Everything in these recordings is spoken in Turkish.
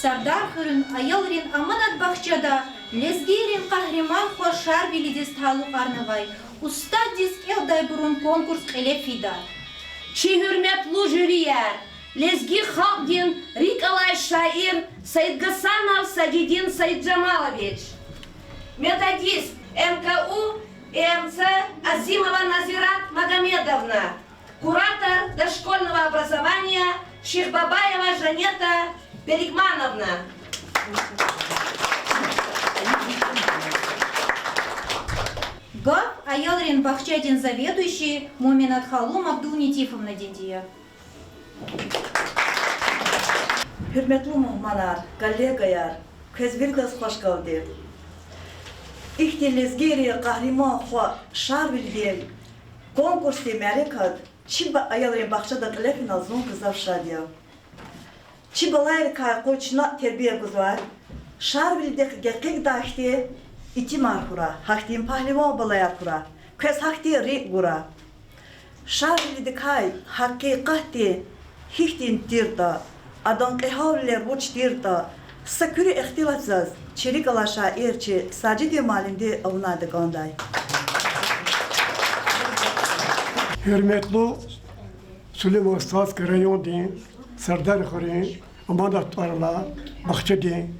Sardarhırın ayalrin amanat bahçada, lezgirin kahraman hoşar bilidis taluk arnavay, ustad disk elday burun konkurs elefida. Çi hürmetli jüriyer, lezgi halkdin Rikalay şair Saidgasanov Sadidin Saidjamaloviç, методист МКУ МЦ Азимова Назират Магомедовна, куратор дошкольного образования Шихбабаева Жанета Берегмановна. Гав ayalrin bahçedin заведующий Муминат Халум Абдул Нитифовна Дендия. Hürmetli muhmalar, kollegalar, kezbirdas hoş geldin. İhtilizgiri kahraman xo şar bilgil konkursi melikat çi ayalrin bahçede qilefin azun kızav şadiya. Çi balayr ka koçna terbiye guzvar şar bildik gekik daşti İti marhura, haktin pahliva balaya kura, kes hakti ri gura. Şar bildik hay hakikati hiçtin tirda, adan qehavler uç tirda, sakürü ihtilatsız, çelik ala şairçi, Sacidi malindi avunadı ganday. Hürmetli Süleyman Ustaz Karayon din, Serdar Kharin, Amanatlarla, Bahçedin,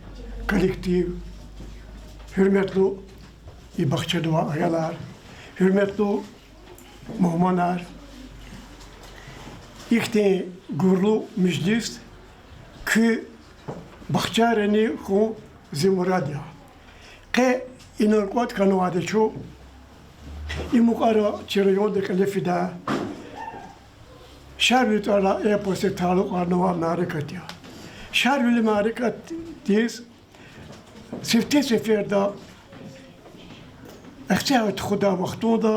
kolektif, hürmetli bahçedua ayalar, hürmetli muhmanar, İhte gurlu meclis ki bahçareni ku zimuradia. Ke inarkot kanuade çu imukara çirayon de kalefida şarbit ala epose taluk arnava marikat ya. Şarbili marikat diz sifte seferde اختیارات خدا وقتون دا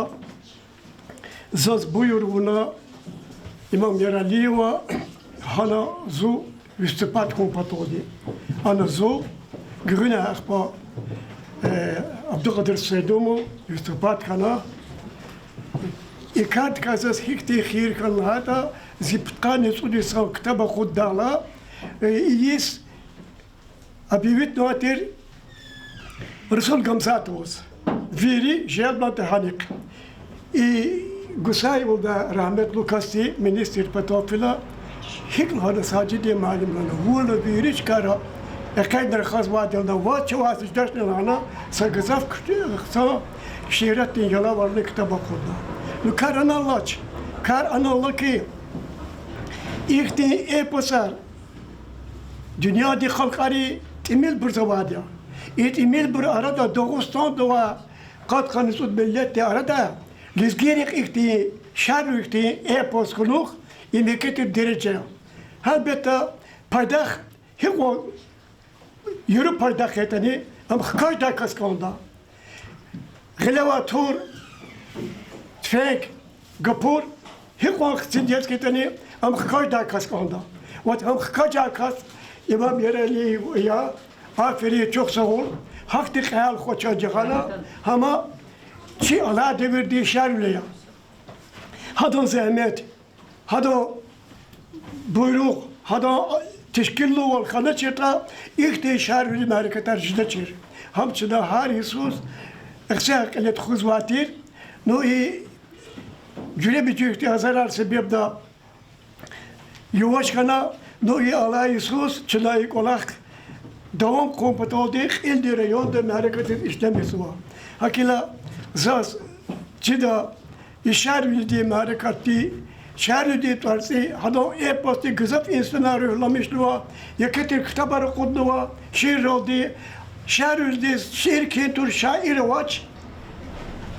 زاز بویرونا امام یرالی و حالا زو وستپات کمپاتودی آن زو گرونه اخبا عبدالقادر سیدومو وستپات کنا اکاد کازاز هیچی خیر کنا تا زیپتقانی سودی سام کتاب خود دالا ایس ابیویت نواتر رسول گمزاتوز Veri jelblat hanik. Gusay oldu rahmetli Kasti minister patofila hikm hada Sacidi malimlana vurla veri çıkara ekaydır khazvadilda va çavaz dışlarına sagazaf kısa şiiratin yala varlı kitaba kurdu. Nu kar anallaç kar anallaki ihti eposar dünyada halkari emil bir zavadiya. Emil bir arada Doğustan doğa قد خانسود ملت arada lezgirik ikti şer ikti epos kuluk imeket derece. Elbette paydah hiko yürü paydah etani ama kaç dakika kaldı. Gelevatur tfek gapur hiko sinces etani ama kaç dakika kaldı. Ve ama kaç dakika İmam Yereli ya aferi çok sağ ol. Hakti khayal khocha jagana ama çi ala devirdi şerle ya. Hado zahmet, hado buyruk, hado teşkilli ol khana çeta ihte şerli merketer jidçir. Hamçıda har Yesus eksak elet khuzvatir no cüle bir çöktü zarar sebepta yuvaş kana no ala Yesus çılayık olak devam kompatoldik ildi reyonda hareketin işlemesi var. Hakila zaz çida işar bildiğim hareketi şer bildiğim tarzı hado e-posti güzel insanlar yollamıştı var. Yaketir kitabarı kodlu var. Şiir oldu. Şer bildiğim şiir kentur şair vaç.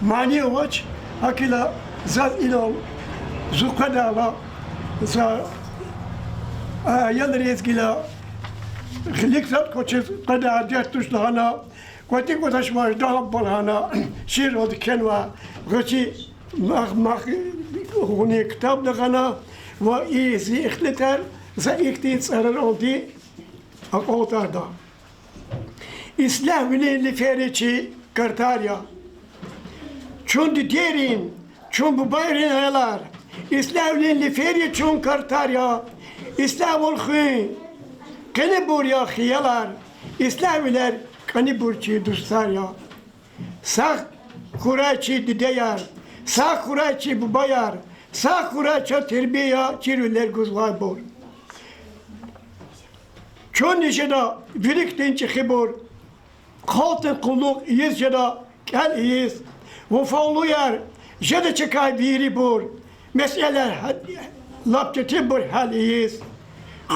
Mani vaç. Hakila zaz ilal zukadala za yalnız ezgila Gelikzat koçuz kadar cettuş lahana, koçi koçaşmaz daha balhana, şiir oldu kenva, koçi mah huni kitap lahana, ve izi ikhleter, za ikti sarar oldu, akotarda. İslam ile feriçi kartarya, çun derin, çun bu bayrin aylar, İslam ile feriçi çun kartarya, İslam ol khün. Kani buraya hiyalar, İslamiler kani burçi dostlar ya. Sağ kuraçi dideyar, sağ kuraçi bubayar, sağ kuraçi terbiye çirüler guzvay bor. Çon işeda biriktin çıkıbor, kaltın kulluk iyiz jeda gel iyiz. Vefalı yer, jeda çıkay biri bor. Meseleler lapçeti bor hal iyiz.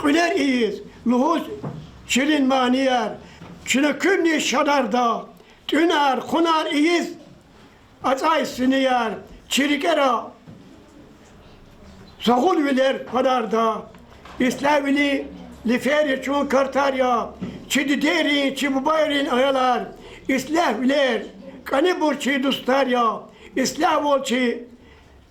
Güler iyiz, luhuz şirin maniyar. Şunu künni şadarda, tünar kunar iyiz. Atay siniyar, çirikera. Zahul viler kadarda. İslavili liferi çun kartarya. Çidi derin, çi bubayrin ayalar. İslavliler, kani burçi dostarya. İslavolçi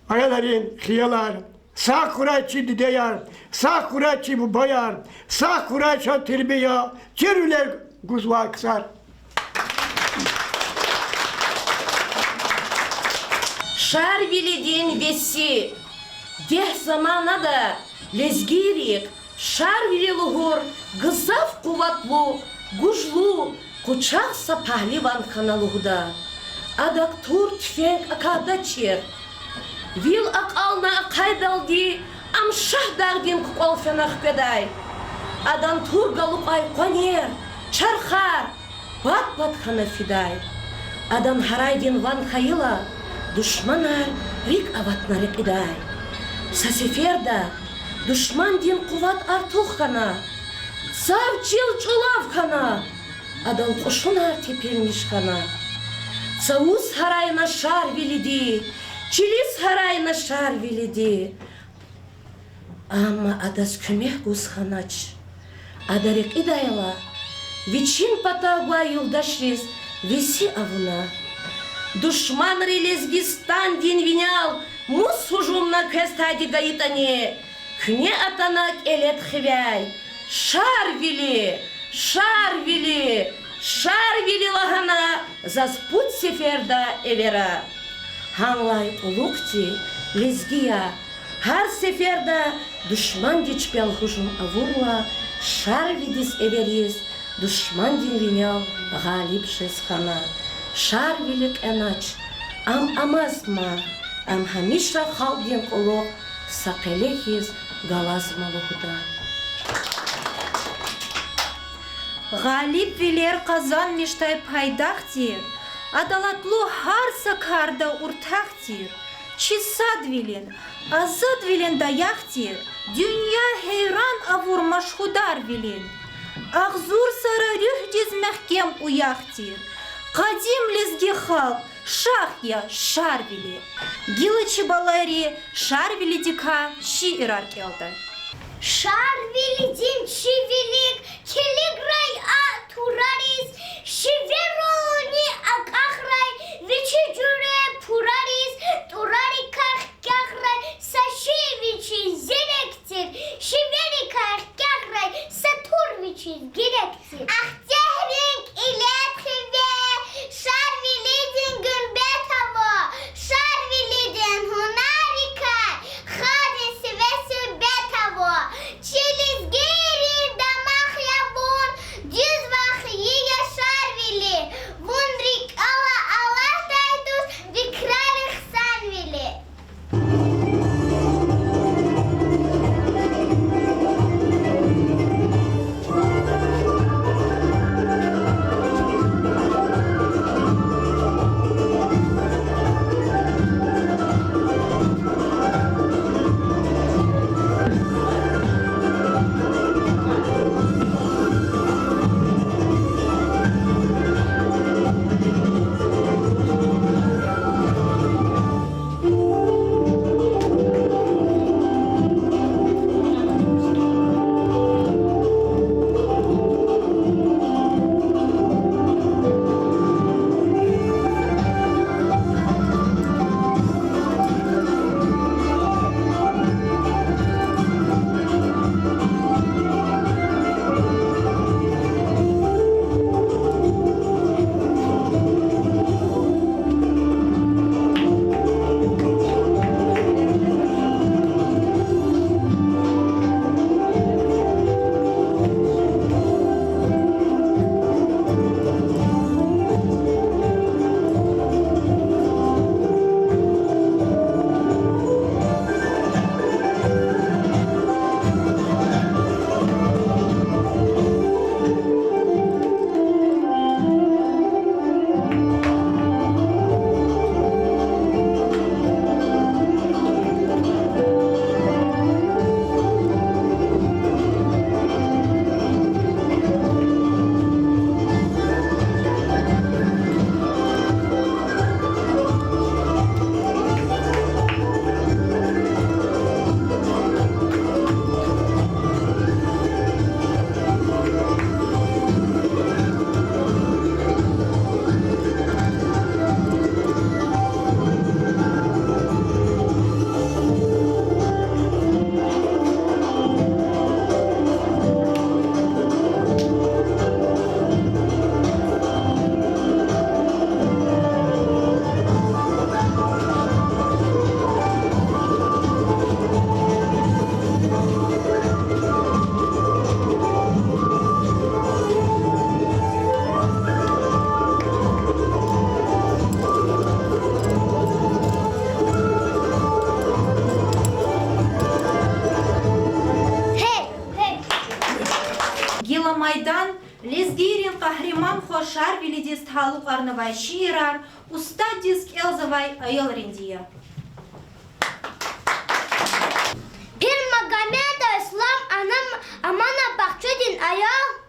ayaların hiyalar. Sağ kuraçi dideyar, sağ kuraçi bubayar, sağ kuraçi terbiye, çirüler guzva kısar. Şar vilidin vesi, deh zamana da lezgirik, şar vili luhur, gızaf kuvatlu, gujlu, kuçaksa pahlivan kanaluhuda. Adak tur tüfek akada çir. Vil akalna akaydaldi, am şah dardin kukol fenah peday. Adan tur galup ay koner, çarxar, bat kana fiday. Adan haraydin van kayıla, düşmanar rik avatnarik iday. Saseferda, düşman din kuvat artuh kana, savçil çulav kana. Adan koşunar tepilmiş kana. Saus harayna şar vilidi, Çilis harayna şar vilidi. Ama adas kömeh guzhanaç. Adarek idayla. Viçin patagua yoldaşriz vesi avuna. Düşman Lezgistan din vinyal mus hujumna kestadi gayitani. Küne atanak elet хвяй. Şar vili, şar vili, şar vili lahana zasput seferda evera. Hanlay ulukti, lezgiya, her seferde düşman diçpel hujum avurla, şar vidis everiz, düşman dinvinyal galip şeskana. Şar vilik enaç, am amazma, am hamişra khaldin uluk, sakelehiz galazmalıhuda. Galip viler kazanmıştay paydaktir. Adalatlu har sakarda urtaktir. Çisad vilin, azad vilin dayaktir. Dünya heyran avur maşhudar vilin. Ağzur sara rüh diz mehkem uyaktir. Kadim lezgi halk, şah ya şar vili. Giliçi baları şar vili dika şi irar kelda. Şar vilicin çivilik, kiligray a turaris, şiveroni akahray, viçicure puraris, turari kahkahray, saşi viçi zelektir, şiveri kahkahray, satur viçi gerektir. Ah cehring ilethive, şar vilicin gümbet hava, şar vilicin hunarika, hadisi ve sübbet hava. Çiliz gerir damak yavun, cüz Kahraman Hoşar Bilidis Taluk Arnavay Şiirar, Usta Disk Elzavay Ayolrindiye. Pir Magomed İslam amana bakçadin ayol.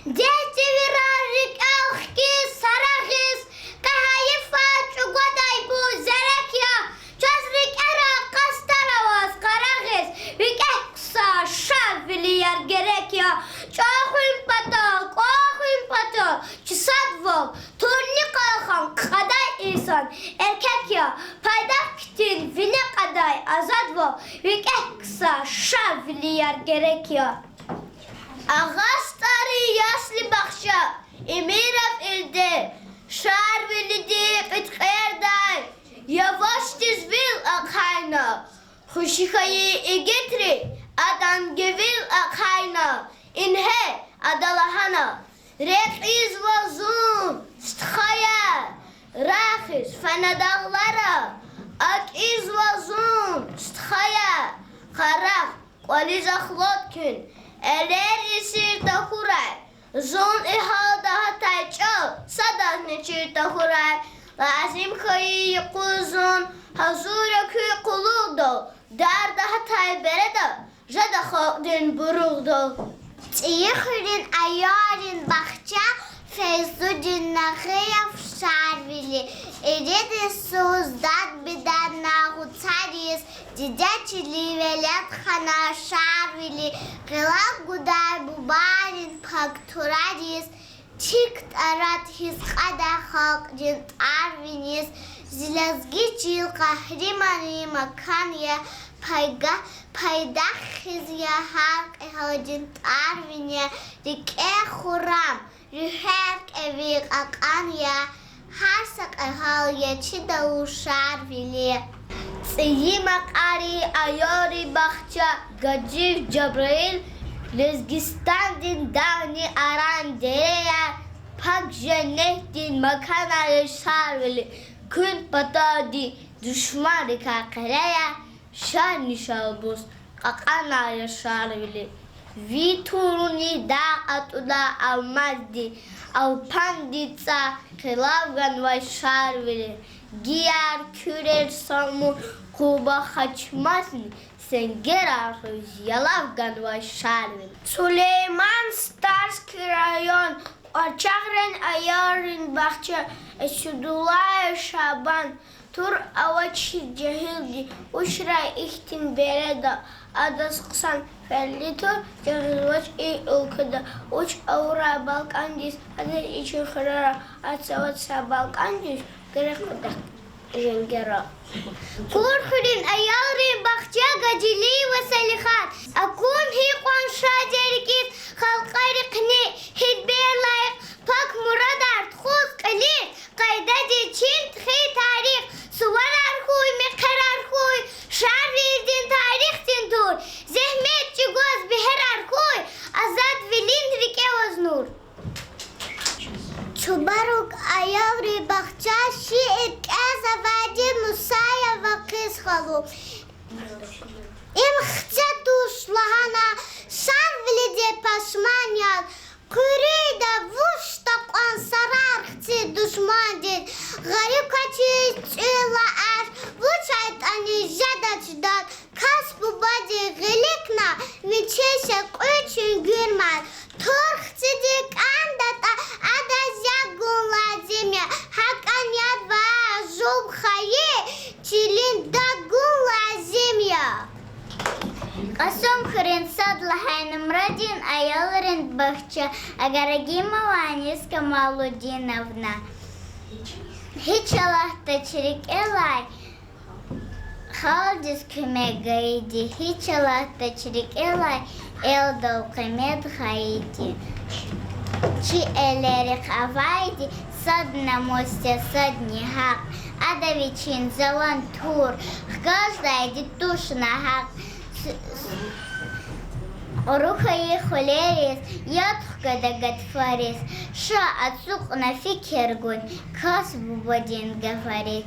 Dehti virarik ahki saragis, kahayifa çugaday bu zerek ya. Çözrik era kastaravaz karagis, vikeksa şavili yer gerek ya. Çoğun patal, çisadvol, turni kalkan kaday insan, erkek ya. Paydak kitin vine kaday azadvol, vikeksa şavili yer gerek ya. Ağastari yaşlı bakşa, emiraf ilde, şar bilidi kıtkayarday, yavaş dizvil akayna, huşikayı getri, adam gevil akayna, inhe adalahana, rekiz vazun, stkaya, rahis fanadağlara, akiz vazun, stkaya, karak, walizaklot gün, eler isir tahuray, zon ihada hatay çal, sadat neçir tahuray, lazim kayı kuzun, hazura kü kuluğdu, darda hatay bereda, jada khadin buruğdu. Tiyikhirin ayarin bakça, feyzudin nakhiyaf şarvili, eredi suzdat bidan nağutaris, Didetçili velet khana şarvili, gılab guday bubarin pakturadis, çıkt arat his kada halk cint arvinis, zilazgi çil kahrimani makanya, paydah hizya halk ehal cint arvinya, rike khuram, rüherk evik akanya, harsak ehal yeçi davu şarvili. Tsiyimak ari ayori bakça gacir Cebrail Lezgistan din dağni aran dereyer Pak cennet makana şarveli Kün patadi düşman rikakereyer Şar nişalbus kakana şarveli Vituruni da atuda almazdi Alpanditsa kılavgan vay şarveli Giyar kürer samur kuba haçmasın sen gerarız yalavgan vay şarvin. Süleyman Starski rayon Açakren ayarın bahçe Esudullah Şaban Tur avaçı cehildi Uşra ihtim bereda Adas kısan felli tur Cehilvaç ülkede Uç avra balkancız Adas içi kırara Atsavatsa balkancız Gerek kudak jengera. Kurhurin ayalrin bakça gacili ve salihat. Akun hiqan şacerikit halqariqni hidber layık pak muradart khuz qalir qaydadi çin txi tarix suvarar huy miqarar huy şar vildin tarixtin tur zehmet çigoz biherar huy azad vilin rike vaznur. Çubaruk ayavri bakça şiit azavadi musaya ve kızhalu. İmhça tuşlahana şarvlide paşmanyan. Küreyde vuşta konsarar hçı düşmandin. Garip kaçı çığla er. Vuşayt ani jadaçdan. Kas bu bacı gılikna. Miçeşek üçün gürmez. Turhçıcık andata adazya gunlazimya. Hakan yad va zubhaye. Çilin da gunlazimya. Qasam khrin sadlahayn mradin ayalrin bahça agaragima vaniska maludinovna. Hiç Allah'ta çirik elay. Khaldis kümegaydi. Hiç Allah'ta çirik elay. Eldal kımed haydi. Çi eleri havaydi. Sadna mostya sadni haq. Adaviçin zalan tur. Gazdaydi tuşna haq. Рухаи холерис, ятхка да гатфарис, ша отсук на фикергун, кас бубадин гафарис.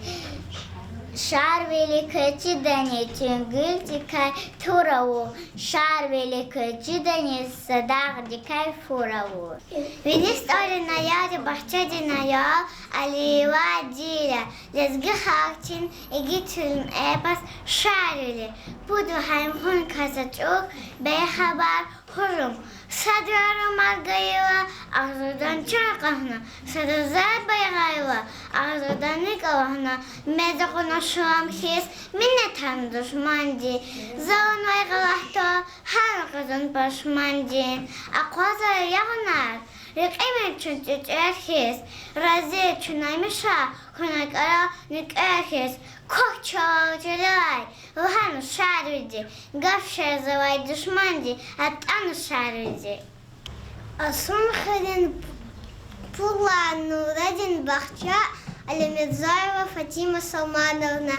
Шар великое чудание, тюнгуль дикай тураву. Шар великое чудание, садах дикай фураву. Винис оли на яде бахчади на ял, алиева диля. Лезги хактин, игитюлн эпас шарили. Буду хаймхун казачук, бейхабар хурум. Садрару маргаева, ахзудан чаркахна. Садрзай байгайва, ахзудан никалахна. Медахуна шуам хис, миннетан душманди. Заун вайгалахто, халказан пашманди. Акваза ягнар, рикимен чунтит эрхис. Разе чунаймиша, хунакара ник эрхис. Кокчал чудай, лхану шарвиди, гавша завай душманди, атану шарвиди. Асун хадин пулану радин бахча, Алимедзаева Фатима Салмановна.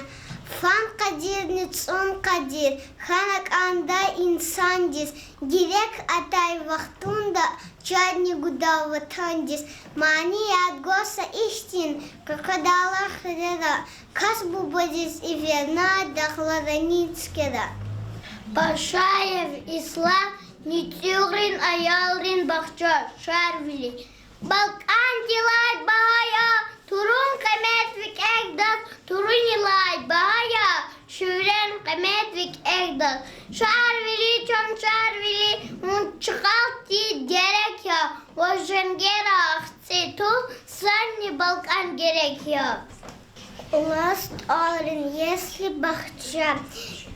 Фан кадир ницун кадир, ханак анда инсандис, гирек атай вахтунда, чадни гудал ватандис, мани от госа иштин, крокодала хреда, касбу бодис и верна дахладаницкеда. Пашаев ислам, нитюрин аялрин бахча, шарвили. Балкан дилай бая, турун каметвик эгдас, турунилай бая, шурен каметвик эгдас. Шарвили чон шарвили, он чхалти дерек я, оженгера ахциту, санни Балкан герек я. Ласт олрин, если бахча,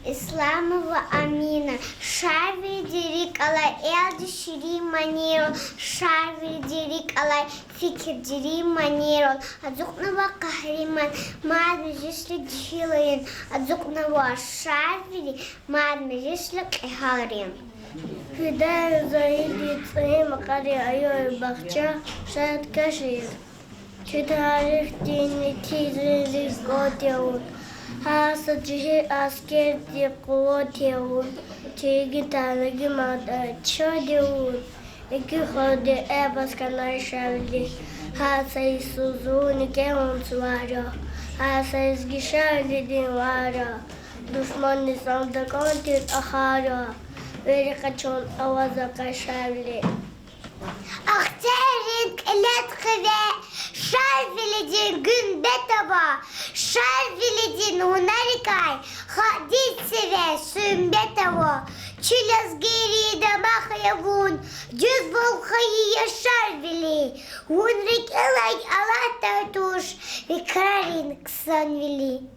Исламова Амина, Шави дирик алай элди шири манирон, Шави дирик алай фикир дири манирон, Адзукнава кахриман, мад межисли дхилаин, Адзукнава Шави, мад межисли кхарин. Фидаю заиди цаим акари айой бахча, шает кашир. Читарих дини тизризис готеут. Хаса джихи аскер дикуотеут. Чиги танаги мата чадеут. Ики ходе эбас канай шавли. Хаса исузуни кемон свара. Хаса изгишавли динвара. Душман санда контит ахара. Верикачон аваза кашавли. Ахтерин элетхве, шарвилидин gün betava, шарвилидин унарикай, хадисеве сумбетаво, чилас гири дамахаявун, джуз волхаия шарвили, унрик элай алата туш, викарин ксанвили.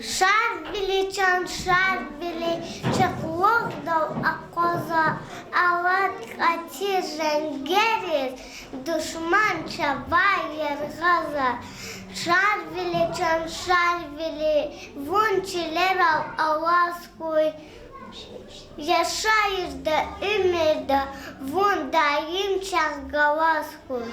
Шарвили чан шарвили, чаклох дал акоза, алат катир женгерис, душман чавайер газа. Шарвили чан шарвили, вон чилерал аласкуй, яшаир да умерда, вон даим чаргаласкуй.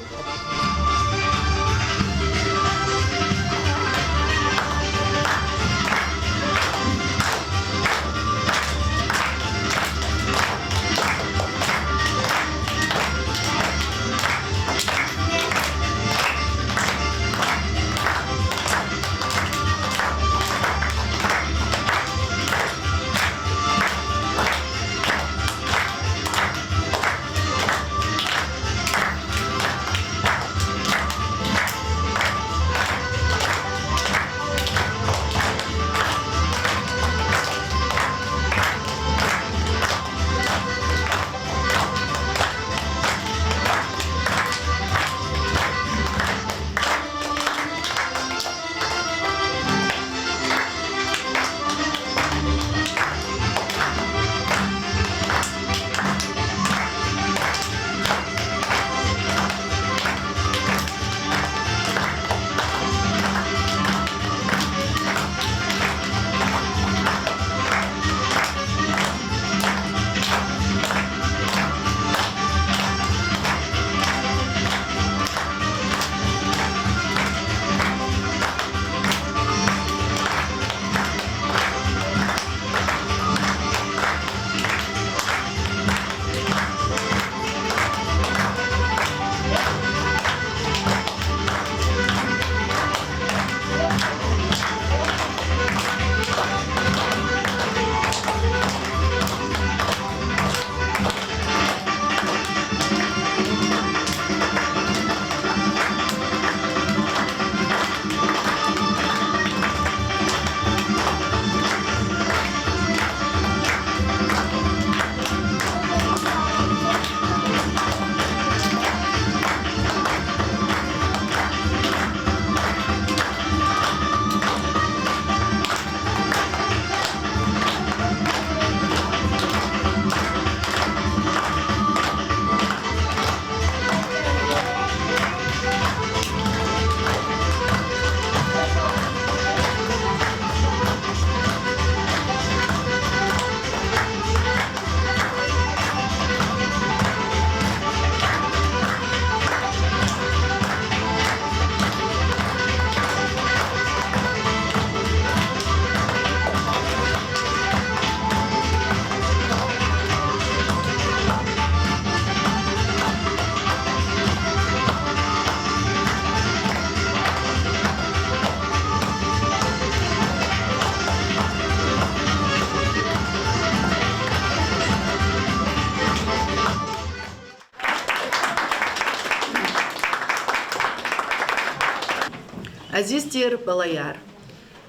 Азиздер балаяр.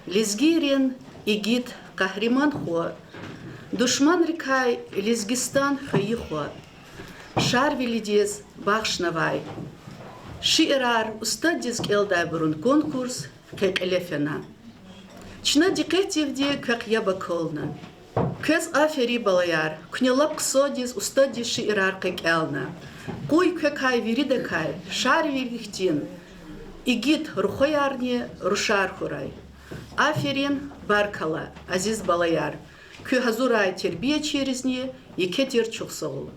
Лезгирин игит кахриман хо. Душман рекай Лезгистан хаихо. Шар велидез бахшнавай. Шиирар устадиз келдайбурун конкурс как элефена. Чна дикетивди как ябаколна. Кез афери балаяр. Княлап ксодиз устадиз шиирар как элна. Куй какай виридакай. Шар велихтин. Игит рухоярни рушар хурай. Аферин баркала азиз балаяр. Кü hazurай тербие черезни и кетер чухсоул.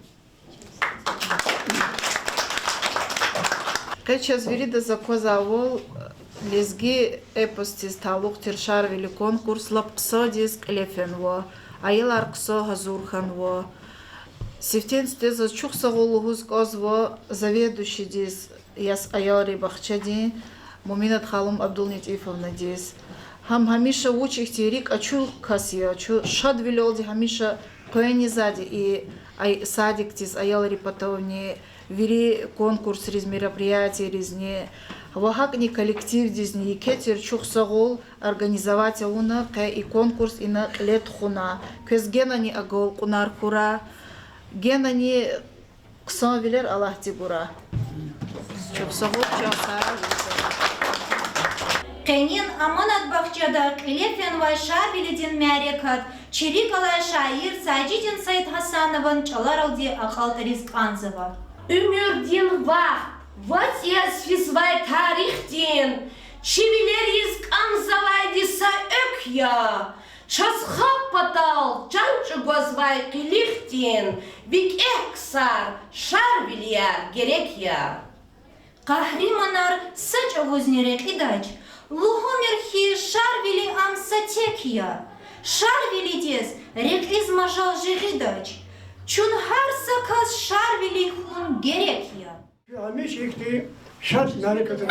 Кача зверида заказавол лезги эпостис талук тершар вели конкурс лапксодис клефенво. Айылар ксо hazurханво. Севтенсте за чухсоулугуз козво заведующий дис яс айори бахчади Муминат Халум Абдулнитифовна дис. Хам хамиша учих тирик ачу касия, ачу шадвилолди хамиша коени зади и ай садик тис айори патовни вери конкурс riz мероприятий ризни вахакни коллектив дизни кетер чухсагол организовать уна и конкурс и на лет хуна кез генани агол кунар кура генани ксавилер Аллах тигура чухсагол чахара Кенин аманат бахчада Клефен вай шар билидин мярекат Черикалай шаир Саджидин Саид Хасанован Чаларалди Ахалтарис Канзова. Ümürdin var, vatias fizvay tarihtin, çivileriz kanzavaydisa ök ya, çazhap patal, cançı gozvay kilihtin, vik eksar, şar biliyar gerek ya. Kahrimanar saç avuznerek idaç, Luhomirhi şarvili am satekya, şarvili diz rek izmajal jigidaç, çun har sakaz şarvili hun gerek ya. Hamish ikti şart merkezine.